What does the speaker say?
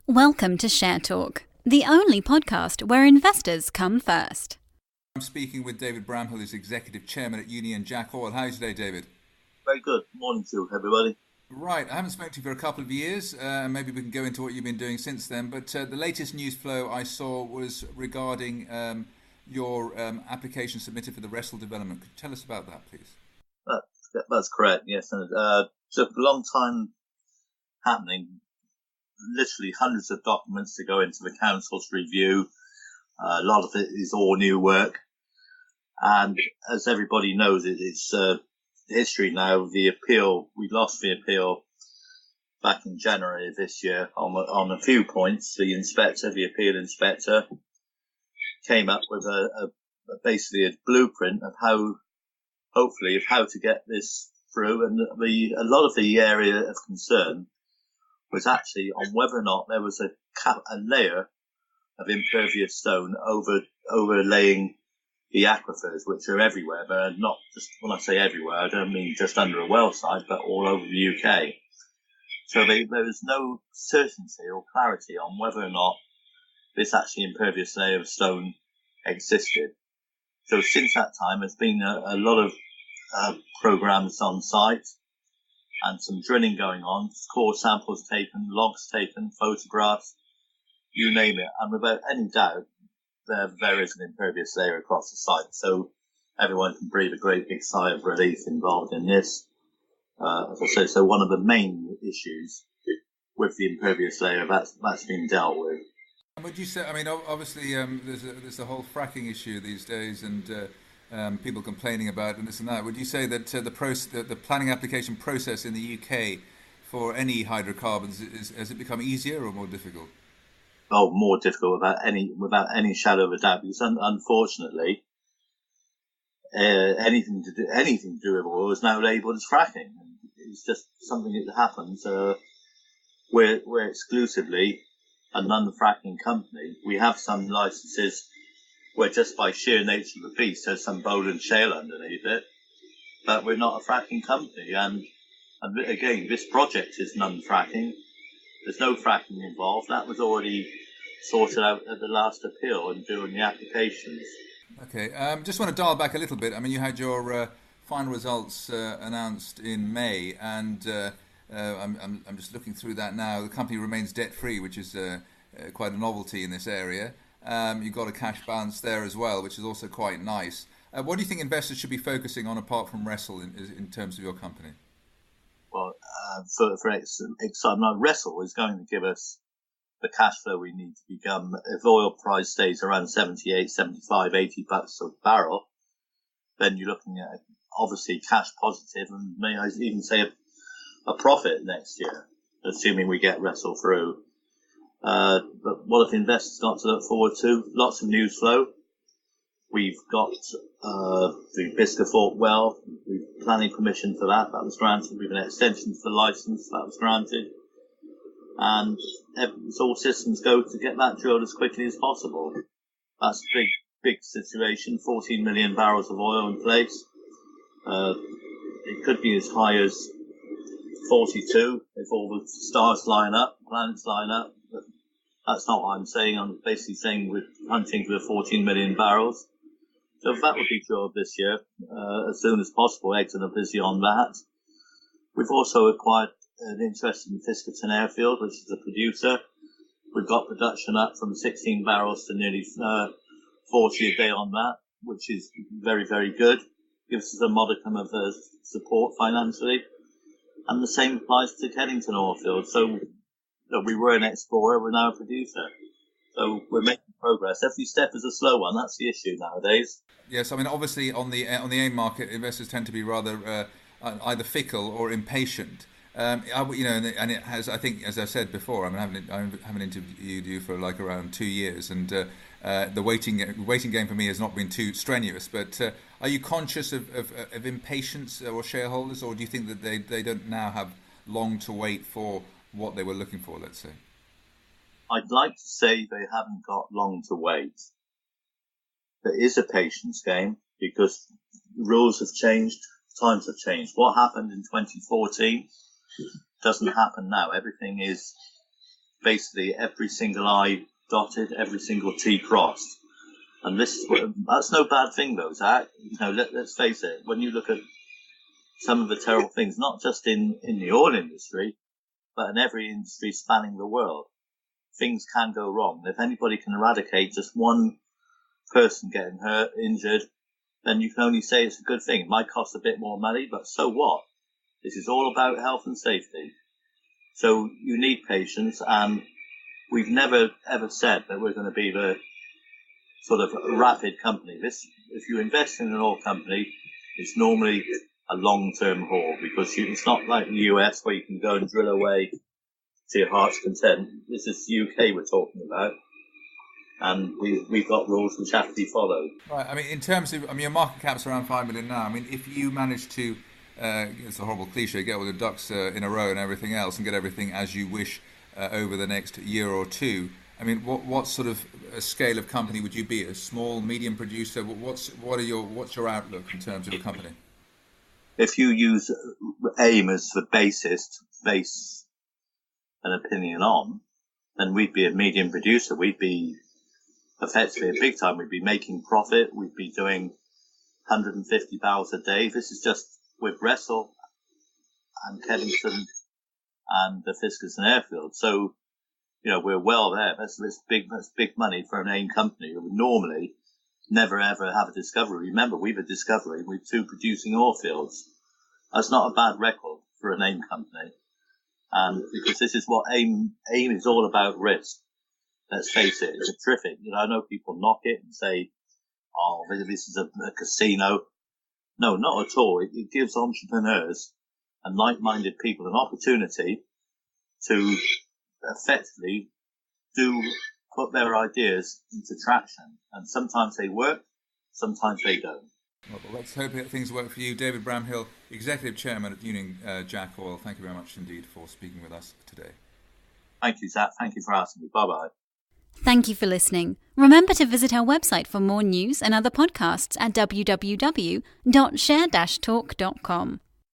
Welcome to Share Talk, the only podcast where investors come first. I'm speaking with David Bramhill, who's Executive Chairman at Union Jack Oil. How are you today, David? Very good. Morning to you, everybody. Right, I haven't spoken to you for a couple of years. Maybe we can go into what you've been doing since then. But the latest news flow I saw was regarding your application submitted for the Wressle development. Could you tell us about that, please? That's correct, yes. And took a long time happening, literally hundreds of documents to go into the council's review. A lot of it is all new work. And as everybody knows, it's history now. The appeal, we lost the appeal back in January of this year on a few points. The appeal inspector, came up with basically a blueprint of how to get this through. And a lot of the area of concern was actually on whether or not there was a layer of impervious stone overlaying the aquifers, which are everywhere, but not just, when I say everywhere, I don't mean just under a well site, but all over the UK. So there was no certainty or clarity on whether or not this actually impervious layer of stone existed. So since that time, there's been a lot of programs on site and some drilling going on, core samples taken, logs taken, photographs, you name it. And without any doubt, there is an impervious layer across the site. So everyone can breathe a great big sigh of relief involved in this. As I say, so one of the main issues with the impervious layer, that's been dealt with. Would you say, I mean, obviously there's the whole fracking issue these days and people complaining about and this and that. Would you say that the planning application process in the UK for any hydrocarbons, has it become easier or more difficult? Oh, more difficult without any shadow of a doubt, because unfortunately, anything to do with oil is now labelled as fracking. It's just something that happens. We're exclusively a non-fracking company. We have some licenses where just by sheer nature of the beast there's some Bowland shale underneath it, but we're not a fracking company. And again, this project is non-fracking. There's no fracking involved. That was already sorted out at the last appeal and during the applications. Okay, just want to dial back a little bit. I mean, you had your final results announced in May, and I'm just looking through that now. The company remains debt-free, which is quite a novelty in this area. You've got a cash balance there as well, which is also quite nice. What do you think investors should be focusing on apart from Wressle in terms of your company? Well, for excitement, Wressle is going to give us the cash flow we need to become. If oil price stays around 78, 75, 80 bucks a barrel, then you're looking at obviously cash positive and may I even say a profit next year, assuming we get Wressle through. But what have investors got to look forward to? Lots of news flow. We've got the Biscafort well. We've planning permission for that. That was granted. We've an extension to the license. That was granted. And it's all systems go to get that drilled as quickly as possible. That's a big situation. 14 million barrels of oil in place. It could be as high as 42 if all the stars line up, planets line up. But that's not what I'm saying. I'm basically saying we're hunting for the 14 million barrels. So that would be drilled this year as soon as possible. Eggs are busy on that. We've also acquired an interest in Fiskerton Airfield, which is a producer. We've got production up from 16 barrels to nearly 40 a day on that, which is very, very good. Gives us a modicum of support financially. And the same applies to Keddington Oilfield. So we were an explorer, we're now a producer. So we're making progress. Every step is a slow one. That's the issue nowadays. Yes, I mean, obviously on the AIM market, investors tend to be rather either fickle or impatient. And it has, I think, as I said before, I haven't interviewed you for like around 2 years, and the waiting game for me has not been too strenuous. But are you conscious of impatience or shareholders, or do you think that they don't now have long to wait for what they were looking for, let's say? I'd like to say they haven't got long to wait. There is a patience game because rules have changed, times have changed. What happened in 2014 doesn't happen now. Everything is basically every single I dotted, every single T crossed. And that's no bad thing, though, Zach. Let's face it. When you look at some of the terrible things, not just in the oil industry, but in every industry spanning the world, things can go wrong. If anybody can eradicate just one person getting hurt, injured, then you can only say it's a good thing. It might cost a bit more money, but so what? This is all about health and safety. So you need patience, and we've never ever said that we're going to be the sort of rapid company. If you invest in an oil company, it's normally a long-term haul, because it's not like the US where you can go and drill away to your heart's content. This is the UK we're talking about, and we've got rules which have to be followed. Right. I mean, in terms of, your market cap's around 5 million now. I mean, if you manage to, it's a horrible cliche, get all the ducks in a row and everything else, and get everything as you wish over the next year or two, I mean, what sort of a scale of company would you be? A small, medium producer? What's your outlook in terms of a company? If you use AIM as the basis to base an opinion on, then we'd be a medium producer. We'd be effectively a big time. We'd be making profit. We'd be doing 150 barrels a day. This is just with Wressle and Keddington and the Fiskerson Airfield. So, we're well there. That's big money for an AIM company who would normally never ever have a discovery. Remember, we've a discovery with 2 producing oil fields. That's not a bad record for an AIM company. And because this is what AIM is all about, risk. Let's face it, it's a terrific. I know people knock it and say, oh, this is a casino. No, not at all. It gives entrepreneurs and like-minded people an opportunity to effectively put their ideas into traction. And sometimes they work, sometimes they don't. Well, let's hope that things work for you. David Bramhill, Executive Chairman at Union Jack Oil, thank you very much indeed for speaking with us today. Thank you, Zach. Thank you for asking me. Bye-bye. Thank you for listening. Remember to visit our website for more news and other podcasts at www.share-talk.com.